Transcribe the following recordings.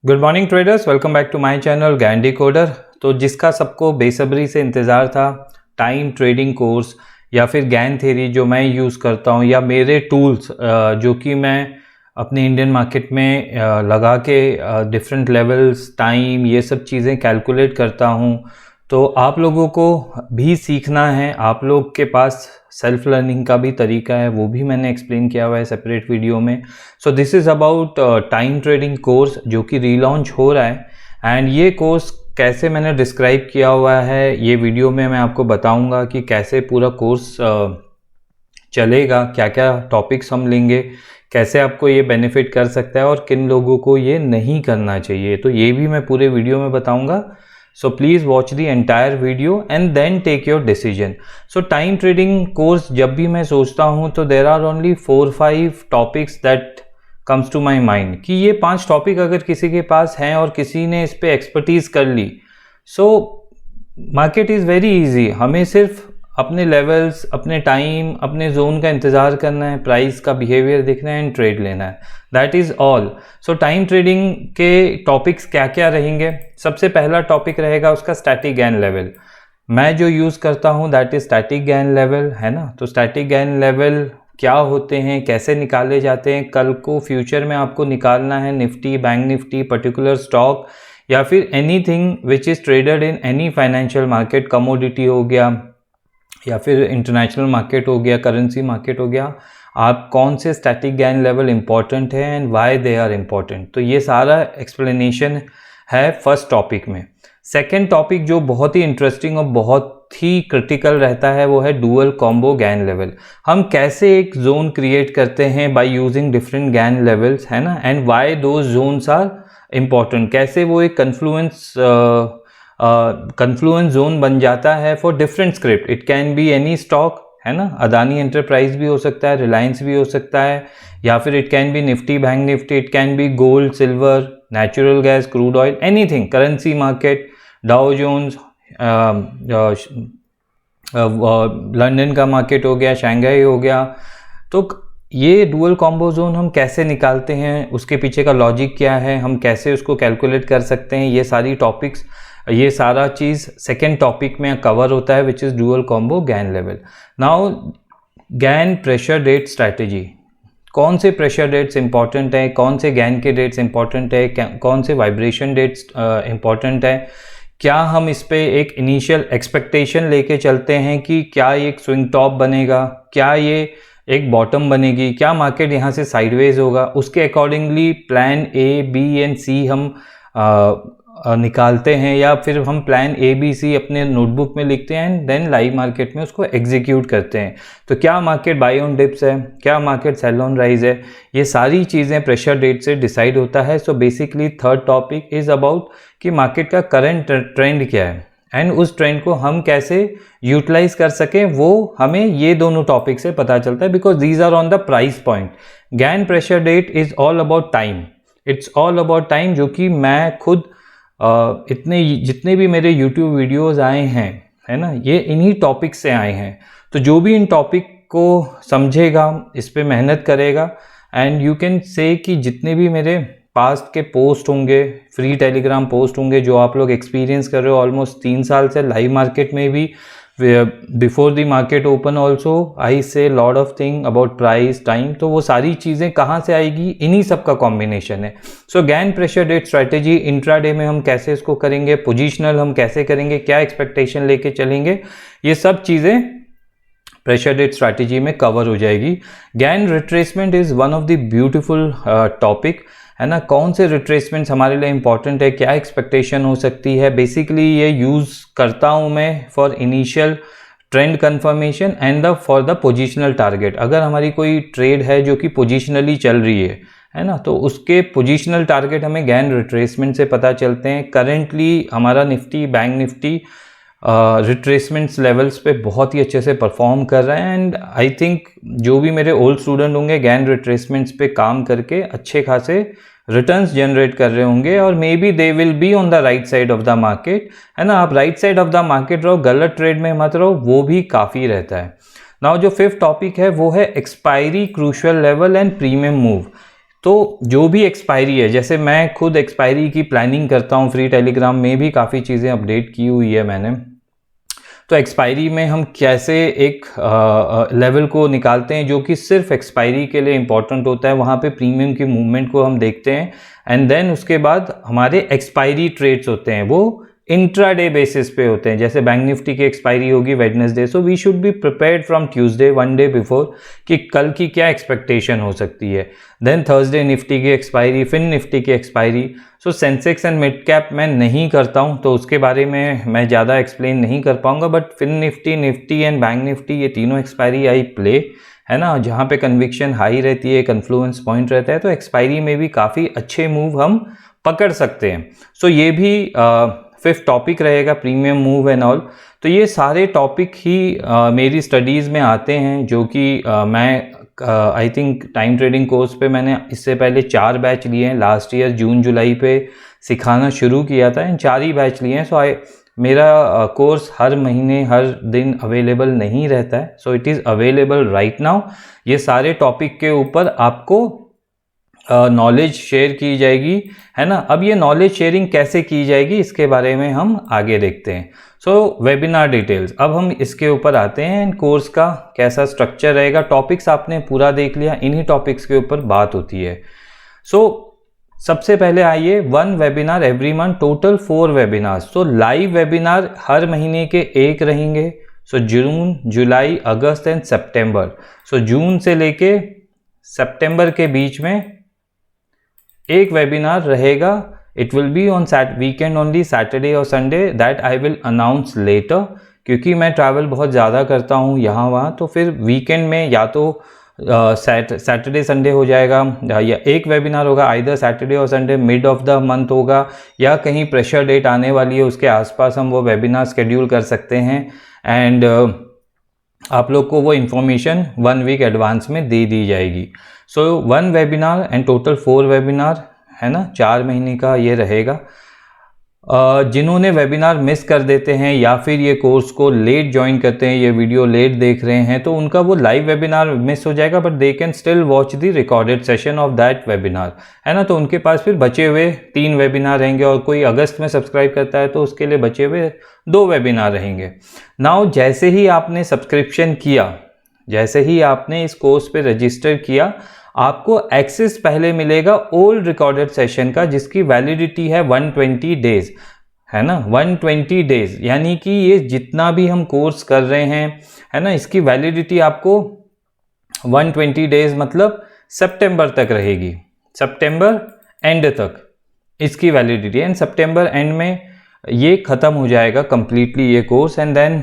Good morning traders, welcome back to my channel Gyan decoder. तो जिसका सबको बेसब्री से इंतज़ार था, टाइम ट्रेडिंग कोर्स या फिर ज्ञान थ्योरी जो मैं यूज़ करता हूँ या मेरे टूल्स जो कि मैं अपने इंडियन मार्केट में लगा के डिफरेंट लेवल्स, टाइम, ये सब चीज़ें कैलकुलेट करता हूँ। तो आप लोगों को भी सीखना है, आप लोग के पास सेल्फ लर्निंग का भी तरीका है, वो भी मैंने एक्सप्लेन किया हुआ है सेपरेट वीडियो में। So this is about time trading course जो कि रीलॉन्च हो रहा है। एंड ये कोर्स कैसे मैंने डिस्क्राइब किया हुआ है, ये वीडियो में मैं आपको बताऊंगा कि कैसे पूरा कोर्स चलेगा, क्या क्या टॉपिक्स हम लेंगे, कैसे आपको ये बेनिफिट कर सकता है और किन लोगों को ये नहीं करना चाहिए, तो ये भी मैं पूरे वीडियो में बताऊंगा। So please watch the entire video and then take your decision. So time trading course जब भी मैं सोचता हूँ तो there are only 4-5 topics that comes to my mind कि ये 5 टॉपिक अगर किसी के पास हैं और किसी ने इस पे एक्सपर्टीज कर ली, so market is very easy. हमें सिर्फ अपने लेवल्स, अपने टाइम, अपने जोन का इंतज़ार करना है, प्राइस का बिहेवियर देखना है एंड ट्रेड लेना है, that is all. So time trading के टॉपिक्स क्या क्या रहेंगे? सबसे पहला टॉपिक रहेगा उसका स्टैटिक गेन लेवल। मैं जो यूज़ करता हूँ that is static Gann level, है ना। तो स्टैटिक गेन लेवल क्या होते हैं, कैसे निकाले जाते हैं? कल को फ्यूचर में आपको निकालना है Nifty, bank Nifty, particular stock या फिर anything which is traded in any financial market, commodity हो गया या फिर इंटरनेशनल मार्केट हो गया, करेंसी मार्केट हो गया, आप कौन से स्टैटिक गेन लेवल इंपॉर्टेंट है and why they are important, तो ये सारा एक्सप्लेनेशन है फर्स्ट टॉपिक में। सेकेंड टॉपिक जो बहुत ही इंटरेस्टिंग और बहुत ही क्रिटिकल रहता है वो है डुअल कॉम्बो गैन लेवल। हम कैसे एक जोन क्रिएट करते हैं by using different Gann levels, है ना, and why those zones are important, कैसे वो एक कन्फ्लुएंस जोन बन जाता है for different script. It can be any stock, है ना, अदानी एंटरप्राइज भी हो सकता है, रिलायंस भी हो सकता है, या फिर it can be Nifty, bank Nifty, it can be gold, silver, natural gas, crude oil, anything, currency market, Dow Jones, London का मार्केट हो गया, शंघाई हो गया। तो ये डुअल कॉम्बो जोन हम कैसे निकालते हैं, उसके पीछे का लॉजिक क्या है, हम कैसे उसको कैलकुलेट कर सकते हैं, ये सारी टॉपिक्स, ये सारा चीज़ सेकेंड टॉपिक में कवर होता है which is dual combo Gann level. Now Gann pressure date strategy, कौन से प्रेशर डेट्स इंपॉर्टेंट है, कौन से गैन के डेट्स इंपॉर्टेंट है, कौन से वाइब्रेशन डेट्स इंपॉर्टेंट है, क्या हम इस पे एक इनिशियल एक्सपेक्टेशन लेके चलते हैं कि क्या ये एक स्विंग टॉप बनेगा, क्या ये एक बॉटम बनेगी, क्या मार्केट यहाँ से साइडवेज होगा, उसके accordingly plan A, B and C हम निकालते हैं, या फिर हम प्लान ए बी सी अपने नोटबुक में लिखते हैं एंड देन लाइव मार्केट में उसको एग्जीक्यूट करते हैं। तो क्या मार्केट बाय ऑन डिप्स है, क्या मार्केट सेल ऑन राइज है, ये सारी चीज़ें प्रेशर डेट से डिसाइड होता है। So basically third topic is about कि मार्केट का करंट ट्रेंड क्या है एंड उस ट्रेंड को हम कैसे यूटिलाइज कर सकें, वो हमें ये दोनों टॉपिक से पता चलता है, because these are on the price point. Gann pressure date is all about time, it's all about time, जो कि मैं खुद जितने भी मेरे YouTube वीडियोस आए हैं, है ना, ये इन्हीं टॉपिक से आए हैं। तो जो भी इन टॉपिक को समझेगा, इस पे मेहनत करेगा, एंड यू कैन से कि जितने भी मेरे पास्ट के पोस्ट होंगे, फ्री टेलीग्राम पोस्ट होंगे, जो आप लोग एक्सपीरियंस कर रहे हो ऑलमोस्ट 3 साल से लाइव मार्केट में भी, before the market open also I see lot of thing about price, time, तो वो सारी चीज़ें कहाँ से आएगी, इन्हीं सब का कॉम्बिनेशन है। So Gann pressure date strategy intraday में हम कैसे इसको करेंगे, पोजिशनल हम कैसे करेंगे, क्या एक्सपेक्टेशन लेके चलेंगे, ये सब चीज़ें प्रेशर डेट स्ट्रैटेजी में कवर हो जाएगी। Gann retracement is one of the beautiful topic, है ना, कौन से रिट्रेसमेंट्स हमारे लिए इंपॉर्टेंट है, क्या एक्सपेक्टेशन हो सकती है। बेसिकली ये यूज़ करता हूँ मैं for initial trend confirmation and for the positional target. अगर हमारी कोई ट्रेड है जो कि पोजिशनली चल रही है ना, तो उसके पोजिशनल टारगेट हमें गैन रिट्रेसमेंट से पता चलते हैं। करेंटली हमारा निफ्टी, बैंक निफ्टी रिट्रेसमेंट्स लेवल्स पे बहुत ही अच्छे से परफॉर्म कर रहे हैं, एंड आई थिंक जो भी मेरे ओल्ड स्टूडेंट होंगे गैन रिट्रेसमेंट्स पे काम करके अच्छे खासे रिटर्न्स जनरेट कर रहे होंगे, और may be they will be on the right side of the market, है ना। आप right side of the market रहो, गलत ट्रेड में मत रहो, वो भी काफ़ी रहता है। नाउ जो फिफ्थ टॉपिक है वो है expiry crucial level and premium move. तो जो भी एक्सपायरी है, जैसे मैं खुद एक्सपायरी की प्लानिंग करता हूँ, फ्री टेलीग्राम में भी काफ़ी चीज़ें अपडेट की हुई है मैंने। तो एक्सपायरी में हम कैसे एक लेवल को निकालते हैं जो कि सिर्फ एक्सपायरी के लिए इम्पॉर्टेंट होता है, वहाँ पे प्रीमियम की मूवमेंट को हम देखते हैं, एंड देन उसके बाद हमारे एक्सपायरी ट्रेड्स होते हैं वो इंट्राडे बेसिस पे होते हैं। जैसे बैंक निफ्टी की एक्सपायरी होगी Wednesday, so we should be prepared from Tuesday 1 day before कि कल की क्या एक्सपेक्टेशन हो सकती है। देन थर्सडे निफ्टी की एक्सपायरी, फिर निफ्टी की expiry. So Sensex and mid cap मैं नहीं करता हूं, तो उसके बारे में मैं ज़्यादा एक्सप्लेन नहीं कर पाऊंगा, but FinNifty, Nifty and bank Nifty, ये तीनों एक्सपायरी आई प्ले, है ना, जहाँ पे कन्विक्शन हाई रहती है, कन्फ्लुएंस पॉइंट रहता है, तो एक्सपायरी में भी काफ़ी अच्छे मूव हम पकड़ सकते हैं। सो ये भी फिफ्थ टॉपिक रहेगा, प्रीमियम मूव एंड ऑल। तो ये सारे टॉपिक ही मेरी स्टडीज़ में आते हैं, जो कि मैं I think time trading course पे मैंने इससे पहले 4 बैच लिए हैं। लास्ट ईयर जून जुलाई पे सिखाना शुरू किया था, इन 4 ही बैच लिए हैं। सो मेरा कोर्स हर महीने हर दिन अवेलेबल नहीं रहता है, so it is available right now. ये सारे टॉपिक के ऊपर आपको नॉलेज शेयर की जाएगी, है ना। अब ये नॉलेज शेयरिंग कैसे की जाएगी इसके बारे में हम आगे देखते हैं। सो वेबिनार डिटेल्स, अब हम इसके ऊपर आते हैं। कोर्स का कैसा स्ट्रक्चर रहेगा, टॉपिक्स आपने पूरा देख लिया, इन्हीं टॉपिक्स के ऊपर बात होती है। सो सबसे पहले आइए, 1 webinar every month, total 4 webinars. So live webinar हर महीने के 1 रहेंगे। सो जून, जुलाई, अगस्त एंड सितंबर। सो जून से लेके सितंबर के बीच में एक वेबिनार रहेगा। It will be on weekend only, Saturday और Sunday, that I will announce later, क्योंकि मैं ट्रैवल बहुत ज़्यादा करता हूँ यहाँ वहाँ, तो फिर वीकेंड में या तो सैटरडे संडे हो जाएगा, या एक वेबिनार होगा आइदर सैटरडे और Sunday, mid of the month होगा, या कहीं प्रेशर डेट आने वाली है उसके आसपास हम वो वेबिनार शेड्यूल कर सकते हैं, एंड आप लोग को वो इन्फॉर्मेशन 1 वीक एडवांस में दे दी जाएगी। सो 1 वेबिनार एंड टोटल 4 वेबिनार, है ना, 4 महीने का ये रहेगा। जिन्होंने वेबिनार मिस कर देते हैं या फिर ये कोर्स को लेट ज्वाइन करते हैं, ये वीडियो लेट देख रहे हैं, तो उनका वो लाइव वेबिनार मिस हो जाएगा, but they can still watch the recorded session of that webinar, है ना। तो उनके पास फिर बचे हुए 3 वेबिनार रहेंगे, और कोई अगस्त में सब्सक्राइब करता है तो उसके लिए बचे हुए 2 वेबिनार रहेंगे। नाउ जैसे ही आपने सब्सक्रिप्शन किया, जैसे ही आपने इस कोर्स पे रजिस्टर किया, आपको एक्सेस पहले मिलेगा ओल्ड रिकॉर्डेड सेशन का, जिसकी वैलिडिटी है 120 डेज, है ना, 120 डेज, यानी कि ये जितना भी हम कोर्स कर रहे हैं, है ना, इसकी वैलिडिटी आपको 120 डेज मतलब सितंबर तक रहेगी, सितंबर एंड तक इसकी वैलिडिटी, एंड सितंबर एंड में ये ख़त्म हो जाएगा कम्प्लीटली ये कोर्स। एंड देन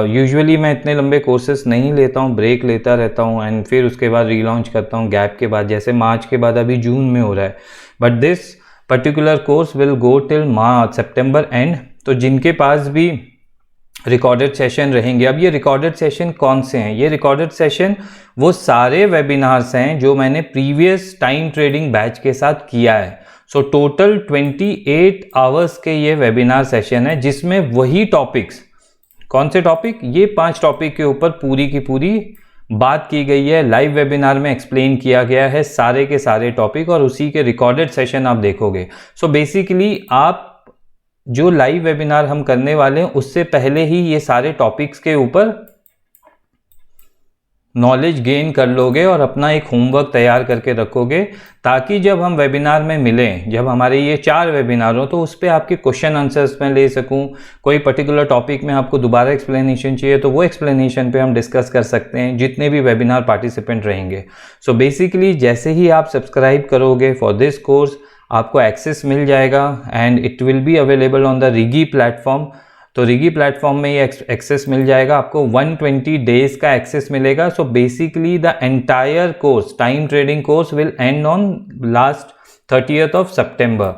यूजुअली मैं इतने लंबे कोर्सेज नहीं लेता हूँ, ब्रेक लेता रहता हूँ, एंड फिर उसके बाद रीलॉन्च करता हूँ गैप के बाद, जैसे मार्च के बाद अभी जून में हो रहा है, but this particular course will go till March, September and. तो जिनके पास भी रिकॉर्डेड सेशन रहेंगे, अब ये रिकॉर्डेड सेशन कौन से हैं, ये रिकॉर्डेड सेशन वो सारे वेबिनार्स हैं जो मैंने प्रीवियस टाइम ट्रेडिंग बैच के साथ किया है। सो टोटल 28 आवर्स के ये वेबिनार सेशन है, जिसमें वही टॉपिक्स, कौन से टॉपिक, ये 5 टॉपिक के ऊपर पूरी की पूरी बात की गई है, लाइव वेबिनार में एक्सप्लेन किया गया है सारे के सारे टॉपिक, और उसी के रिकॉर्डेड सेशन आप देखोगे। सो बेसिकली आप जो लाइव वेबिनार हम करने वाले हैं उससे पहले ही ये सारे टॉपिक्स के ऊपर नॉलेज गेन कर लोगे और अपना एक होमवर्क तैयार करके रखोगे, ताकि जब हम वेबिनार में मिलें, जब हमारे ये 4 वेबिनार हो, तो उस पर आपके क्वेश्चन आंसर्स मैं ले सकूं। कोई पर्टिकुलर टॉपिक में आपको दोबारा एक्सप्लेनेशन चाहिए तो वो एक्सप्लेनेशन पे हम डिस्कस कर सकते हैं, जितने भी वेबिनार पार्टिसिपेंट रहेंगे। सो बेसिकली जैसे ही आप सब्सक्राइब करोगे फॉर दिस कोर्स, आपको एक्सेस मिल जाएगा, and it will be available on the Rigi platform. तो रिगी प्लेटफॉर्म में ये एक्सेस मिल जाएगा, आपको 120 डेज का एक्सेस मिलेगा। So basically the entire course, time trading course will end on last 30th of September,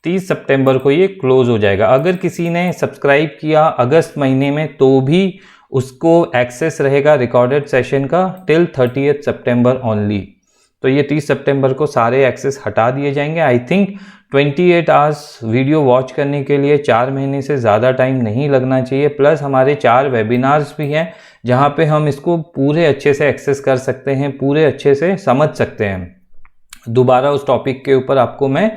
30 सितंबर को ये क्लोज हो जाएगा। अगर किसी ने सब्सक्राइब किया अगस्त महीने में, तो भी उसको एक्सेस रहेगा रिकॉर्डेड सेशन का टिल 30th सितंबर ओनली। तो ये 30 सितंबर को सारे एक्सेस हटा दिए जाएंगे। I think 28 hours video watch करने के लिए 4 महीने से ज़्यादा टाइम नहीं लगना चाहिए। प्लस हमारे 4 वेबिनार्स भी हैं जहाँ पे हम इसको पूरे अच्छे से एक्सेस कर सकते हैं, पूरे अच्छे से समझ सकते हैं। दोबारा उस टॉपिक के ऊपर आपको मैं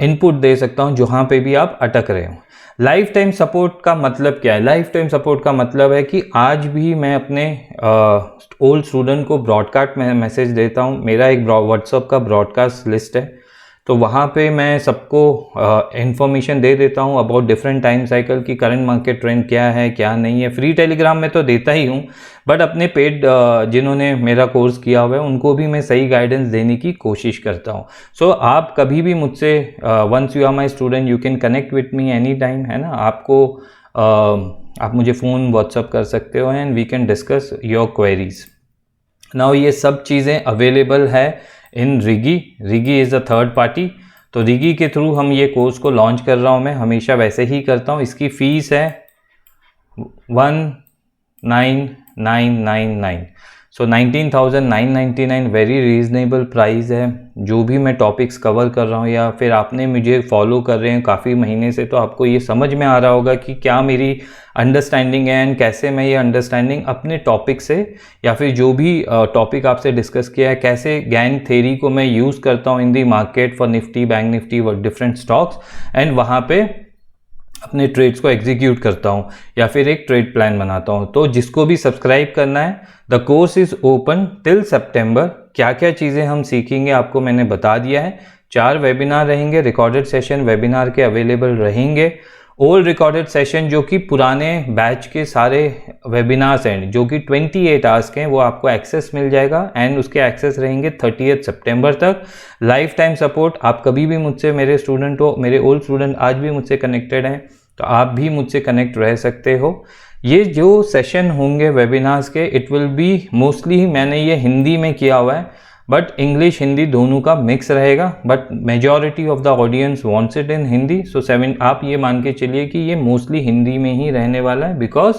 इनपुट दे सकता हूँ जहाँ पे भी आप अटक रहे हो। लाइफ टाइम सपोर्ट का मतलब क्या है? लाइफ टाइम सपोर्ट का मतलब है कि आज भी मैं अपने ओल्ड स्टूडेंट को ब्रॉडकास्ट में मैसेज देता हूँ। मेरा एक व्हाट्सअप का ब्रॉडकास्ट लिस्ट है, तो वहाँ पे मैं सबको इन्फॉर्मेशन दे देता हूँ अबाउट डिफरेंट टाइम साइकिल की करंट मार्केट ट्रेंड क्या है क्या नहीं है। फ्री टेलीग्राम में तो देता ही हूँ, बट अपने पेड जिन्होंने मेरा कोर्स किया हुआ है उनको भी मैं सही गाइडेंस देने की कोशिश करता हूँ। सो आप कभी भी मुझसे once you are my student you can connect with me any time, है ना। आपको आप मुझे फ़ोन व्हाट्सअप कर सकते हो and we can discuss your queries. Now ये सब चीज़ें अवेलेबल है in Rigi. Rigi is a third party, तो रिगी के थ्रू हम ये कोर्स को लॉन्च कर रहा हूँ। मैं हमेशा वैसे ही करता हूँ। इसकी फ़ीस है 19,999, सो 19,999 वेरी रीज़नेबल प्राइस है। जो भी मैं टॉपिक्स कवर कर रहा हूँ या फिर आपने मुझे फॉलो कर रहे हैं काफ़ी महीने से, तो आपको ये समझ में आ रहा होगा कि क्या मेरी अंडरस्टैंडिंग है एंड कैसे मैं ये अंडरस्टैंडिंग अपने टॉपिक से या फिर जो भी टॉपिक आपसे डिस्कस किया है, कैसे गैंग थ्योरी को मैं यूज़ करता हूँ in the market for Nifty, bank Nifty व डिफरेंट स्टॉक्स, एंड वहाँ पे अपने ट्रेड्स को एग्जीक्यूट करता हूँ या फिर एक ट्रेड प्लान बनाता हूँ। तो जिसको भी सब्सक्राइब करना है, the course is open till September. क्या क्या चीज़ें हम सीखेंगे आपको मैंने बता दिया है। 4 वेबिनार रहेंगे, रिकॉर्डेड सेशन वेबिनार के अवेलेबल रहेंगे। ओल्ड रिकॉर्डेड सेशन जो कि पुराने बैच के सारे वेबिनार्स हैं जो कि 28 आवर्स के हैं, वो आपको एक्सेस मिल जाएगा एंड उसके एक्सेस रहेंगे 30 सितंबर तक। लाइफ टाइम सपोर्ट, आप कभी भी मुझसे, मेरे स्टूडेंट हो, मेरे ओल्ड स्टूडेंट आज भी मुझसे कनेक्टेड हैं, तो आप भी मुझसे कनेक्ट रह सकते हो। ये जो सेशन होंगे वेबिनार्स के, इट विल बी मोस्टली, मैंने ये हिंदी में किया हुआ है, बट इंग्लिश हिंदी दोनों का मिक्स रहेगा, but majority of the audience wants it in Hindi. So आप ये मान के चलिए कि ये मोस्टली हिंदी में ही रहने वाला है, because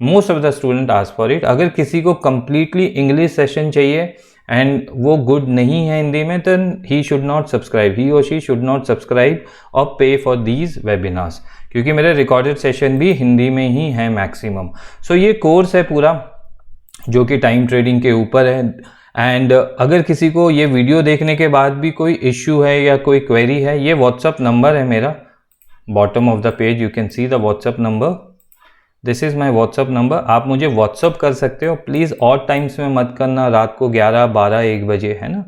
most of the student ask for it. अगर किसी को कंप्लीटली इंग्लिश सेशन चाहिए एंड वो गुड नहीं है हिंदी में, then he should not subscribe, he or she should not subscribe और पे फॉर दीज वेबिनार्स, क्योंकि मेरे रिकॉर्डेड सेशन भी हिंदी में ही है मैक्सिमम। सो ये कोर्स है पूरा जो कि टाइम ट्रेडिंग के ऊपर है। एंड अगर किसी को ये वीडियो देखने के बाद भी कोई इश्यू है या कोई क्वेरी है, ये व्हाट्सअप नंबर है मेरा, bottom of the page you can see the WhatsApp number, this is my WhatsApp number. आप मुझे व्हाट्सअप कर सकते हो। प्लीज़ ऑड टाइम्स में मत करना, रात को 11, 12, 1 बजे, है ना।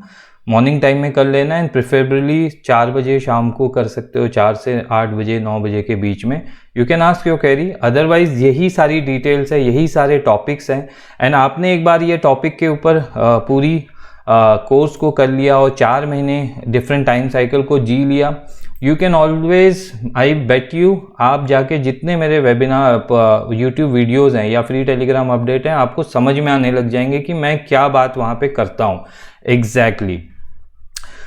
मॉर्निंग टाइम में कर लेना एंड प्रेफरेबली 4 बजे शाम को कर सकते हो, 4 से 8 बजे, 9 बजे के बीच में। You can ask your query. Otherwise यही सारी डिटेल्स है, यही सारे टॉपिक्स हैं, एंड आपने एक बार ये टॉपिक के ऊपर पूरी कोर्स को कर लिया और 4 महीने डिफरेंट टाइम साइकिल को जी लिया, you can always, I bet you, आप जाके जितने मेरे वेबिनार यूट्यूब वीडियोज़ हैं या फ्री टेलीग्राम अपडेट हैं, आपको समझ में आने लग जाएंगे कि मैं क्या बात वहाँ पे करता हूँ एग्जैक्टली।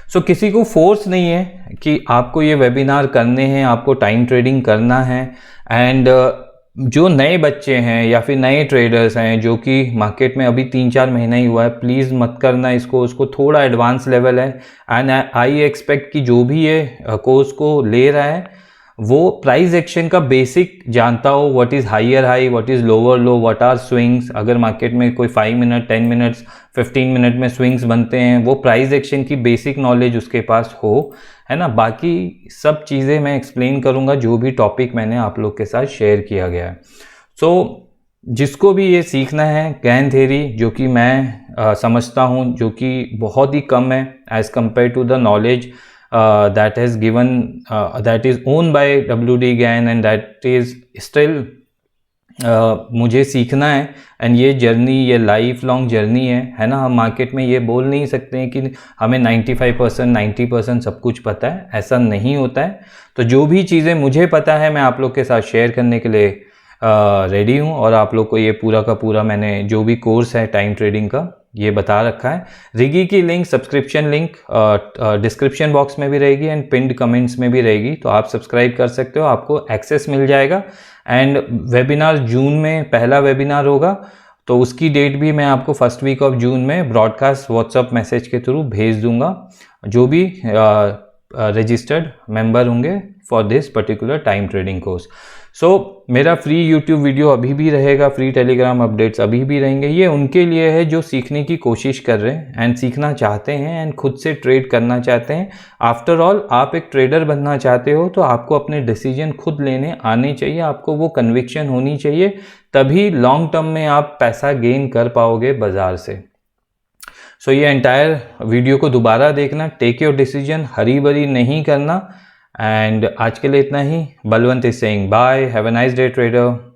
सो किसी को फोर्स नहीं है कि आपको ये वेबिनार करने हैं, आपको टाइम ट्रेडिंग करना है। एंड जो नए बच्चे हैं या फिर नए ट्रेडर्स हैं जो कि मार्केट में अभी 3-4 महीना ही हुआ है, प्लीज़ मत करना इसको, उसको थोड़ा एडवांस लेवल है। एंड आई एक्सपेक्ट कि जो भी ये कोर्स को ले रहा है वो प्राइस एक्शन का बेसिक जानता हो, what is higher high, what is lower low, what are swings. अगर मार्केट में कोई 5 मिनट, 10 मिनट्स, 15 मिनट में स्विंग्स बनते हैं, वो प्राइस एक्शन की बेसिक नॉलेज उसके पास हो, है ना। बाकी सब चीज़ें मैं एक्सप्लेन करूँगा जो भी टॉपिक मैंने आप लोग के साथ शेयर किया गया है। सो जिसको भी ये सीखना है गैन थ्योरी, जो कि मैं समझता हूँ जो कि बहुत ही कम है as compare to the knowledge that has given that is owned by WD Gann and that is still मुझे सीखना है। एंड ये जर्नी, ये लाइफ लॉन्ग जर्नी है ना। हम मार्केट में ये बोल नहीं सकते हैं कि हमें 95%, 90% सब कुछ पता है, ऐसा नहीं होता है। तो जो भी चीज़ें मुझे पता है मैं आप लोग के साथ शेयर करने के लिए रेडी हूँ, और आप लोग को ये पूरा का पूरा मैंने जो भी कोर्स है टाइम ट्रेडिंग का ये बता रखा है। रिगी की link, subscription link description box में भी रहेगी एंड पिंड कमेंट्स में भी रहेगी, तो आप सब्सक्राइब कर सकते हो, आपको एक्सेस मिल जाएगा। एंड वेबिनार जून में पहला वेबिनार होगा, तो उसकी डेट भी मैं आपको फर्स्ट वीक ऑफ जून में ब्रॉडकास्ट व्हाट्सअप मैसेज के थ्रू भेज दूंगा, जो भी रजिस्टर्ड मेंबर होंगे for this particular time trading course. मेरा फ्री यूट्यूब वीडियो अभी भी रहेगा, फ्री टेलीग्राम अपडेट्स अभी भी रहेंगे। ये उनके लिए है जो सीखने की कोशिश कर रहे हैं एंड सीखना चाहते हैं एंड खुद से ट्रेड करना चाहते हैं। आफ्टर ऑल आप एक ट्रेडर बनना चाहते हो तो आपको अपने डिसीजन खुद लेने आने चाहिए, आपको वो कन्विक्शन होनी चाहिए, तभी लॉन्ग टर्म में आप पैसा गेन कर पाओगे बाज़ार से। ये एंटायर वीडियो को दोबारा देखना, टेक योर डिसीजन, हरी बरी नहीं करना। एंड आज के लिए इतना ही। Balwant is saying bye, have a nice day trader.